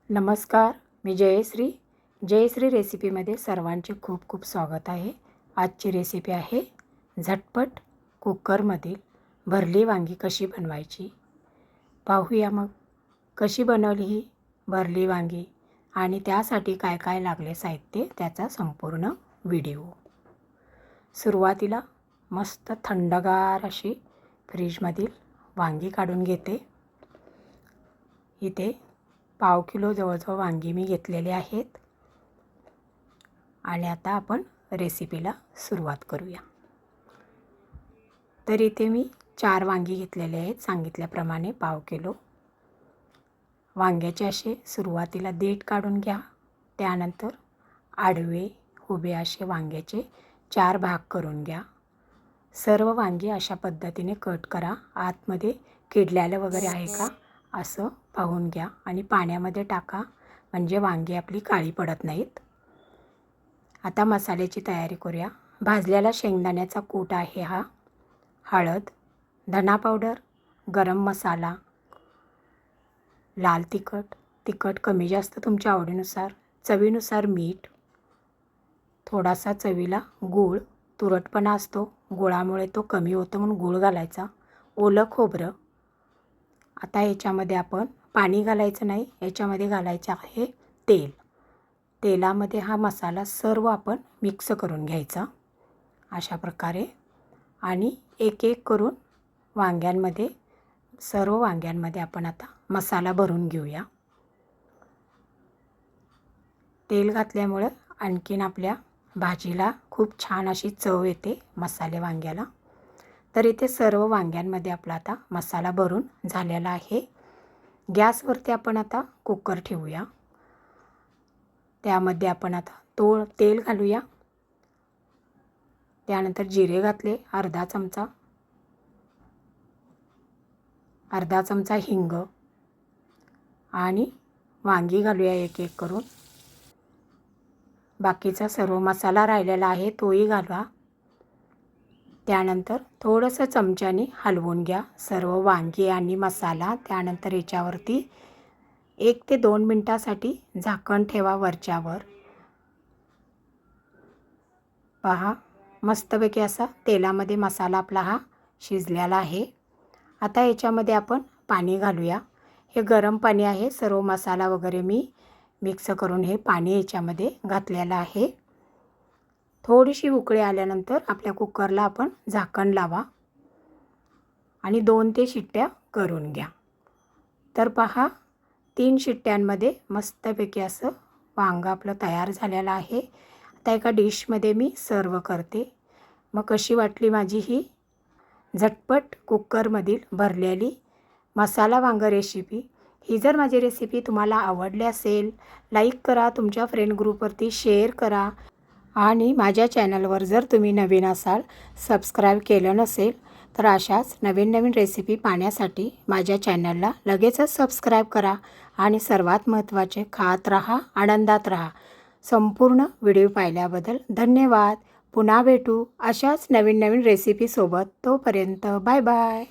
नमस्कार, मी जयश्री रेसिपीमध्ये सर्वांचे खूप खूप स्वागत आहे। आजची रेसिपी आहे झटपट कुकरमधील भरली वांगी कशी बनवायची। पाहूया मग कशी बनवली ही भरली वांगी आणि त्यासाठी काय काय लागले साहित्य त्याचा संपूर्ण व्हिडिओ। सुरुवातीला मस्त थंडगार अशी फ्रीजमधील वांगी काढून घेते। इथे पाव किलो जवळजवळ वांगी मी घेतलेले आहेत आणि आता आपण रेसिपीला सुरुवात करूया। तर इथे मी 4 वांगी घेतलेले आहेत सांगितल्याप्रमाणे पाव किलो। वांग्याचे असे सुरुवातीला देठ काढून घ्या। त्यानंतर आडवे उभे असे वांग्याचे 4 भाग करून घ्या। सर्व वांगी अशा पद्धतीने कट करा। आतमध्ये किडलेलं वगैरे आहे का असं पाहून घ्या आणि पाण्यामध्ये टाका म्हणजे वांगी आपली काळी पडत नाहीत। आता मसाल्याची तयारी करूया। भाजलेला शेंगदाण्याचा कूट आहे हा, हळद, धना पावडर, गरम मसाला, लाल तिखट कमी जास्त तुमच्या आवडीनुसार, चवीनुसार मीठ, थोडासा चवीला गूळ, तुरटपणा असतो गुळामुळे तो कमी होतो म्हणून गूळ घालायचा, ओलं खोबरं। आता याच्यामध्ये आपण पाणी घालायचं नाही, याच्यामध्ये घालायचं आहे तेल। तेलामध्ये हा मसाला सर्व आपण मिक्स करून घ्यायचा अशा प्रकारे आणि एक एक करून सर्व वांग्यांमध्ये आपण आता मसाला भरून घेऊया। तेल घातल्यामुळे आणखीन आपल्या भाजीला खूप छान अशी चव येते मसाले वांग्याला। तर इथे सर्व वांग्यांमध्ये आपला आता मसाला भरून झालेला आहे। गॅसवरती आपण आता कुकर ठेवूया। त्यामध्ये आपण आता तेल घालूया। त्यानंतर जिरे घातले अर्धा चमचा हिंग आणि वांगी घालूया एक एक करून। बाकीचा सर्व मसाला राहिलेला आहे तोही घाला। त्यानंतर थोडंसं चमच्याने हलवून घ्या सर्व वांगी आणि मसाला। त्यानंतर याच्यावरती 1 ते 2 मिनिटासाठी झाकण ठेवा वरच्यावर। पहा मस्तपैकी असा तेलामध्ये मसाला आपला हा शिजलेला आहे। आता याच्यामध्ये आपण पाणी घालूया। हे गरम पाणी आहे, सर्व मसाला वगैरे मी मिक्स करून हे पाणी याच्यामध्ये घातलेलं आहे। थोडीशी उकळी आल्यानंतर आपल्या कुकरला आपण झाकण लावा आणि 2 ते शिट्ट्या करून घ्या। तर पहा 3 शिट्ट्यांमध्ये मस्तपैकी असं वांगं आपलं तयार झालेलं आहे। आता एका डिशमध्ये मी सर्व करते। मग कशी वाटली माझी ही झटपट कुकरमधील भरलेली मसाला वांगं रेसिपी। ही जर माझी रेसिपी तुम्हाला आवडली असेल लाईक करा, तुमच्या फ्रेंड ग्रुपवरती शेअर करा आणि माझ्या चॅनलवर जर तुम्ही नवीन असाल सबस्क्राईब केलं नसेल तर अशाच नवीन रेसिपी पाहण्यासाठी माझ्या चॅनलला लगेचच सबस्क्राईब करा आणि सर्वात महत्त्वाचे खात राहा, आनंदात राहा। संपूर्ण व्हिडिओ पाहिल्याबद्दल धन्यवाद। पुन्हा भेटू अशाच नवीन रेसिपीसोबत। तोपर्यंत बाय बाय।